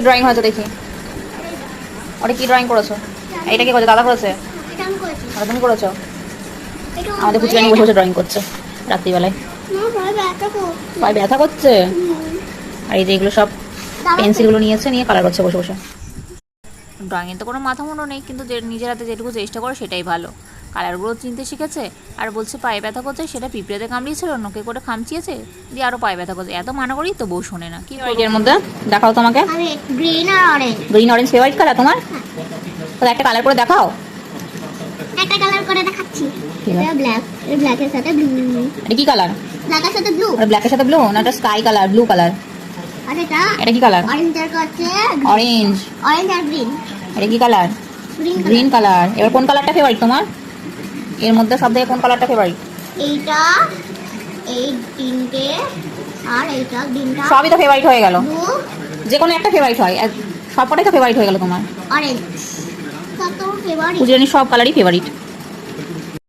Drawing হয়েছে দেখি। ওটা কি ড্রয়িং করেছো? এটা কি করেছো? দাদা করেছে? ওটা তুমি করেছো? আমাদের পুচুরানি বসে বসে ড্রয়িং করছে রাত্রিবেলায়। পায়ে ব্যথা করছে। আর এই যে এগুলো সব পেন্সিলগুলো নিয়েছে, নিয়ে কালার করছে বসে বসে। ড্রয়িংয়ের তো কোনো মাথা মুন্ডু নেই, কিন্তু যে নিজের হাতে যেটুকু চেষ্টা করে সেটাই ভালো। কালারগুলো চিনতে শিখেছে। আর বলছে পায়ে ব্যথা করছে, সেটা পিঁপড়েতে কামড়িয়েছিল, নোকে করে খামচিয়েছে, দিয়ে আরও পায়ে ব্যথা করছে। এত মানা করি তো বউ শোনে না। কি এর মধ্যে দেখাও তোমাকে। গ্রিন আর orange. Green orange favourite colour তোমার? তাহলে একটা কালার করে দেখাও। একটা কালার করে দেখাচ্ছি। এটা ব্ল্যাক, এর ব্ল্যাকের সাথে ব্লু। এটা কি কালার? ব্ল্যাকের সাথে ব্লু। আর ব্ল্যাকের সাথে ব্লু না, এটা স্কাই কালার, ব্লু কালার। আর এটা কি কালার? অরেঞ্জ আর করছে অরেঞ্জ। অরেঞ্জ আর গ্রিন। এটা কি কালার? Green green colour. এবার কোন কালারটা ফেভারিট তোমার? এর মধ্যে সব থেকে কোন কালারটা ফেভারিট? এইটা, এই তিনটে, আর এইটা গ্রিনটা। সবই তো ফেভারিট হয়ে গেল। ব্লু, যে কোনো একটা ফেভারিট হয়, সবকটাই তো ফেভারিট হয়ে গেল তোমার। অরেঞ্জ। সব তো ফেভারিট। পুজোরানি সব কালারই ফেভারিট।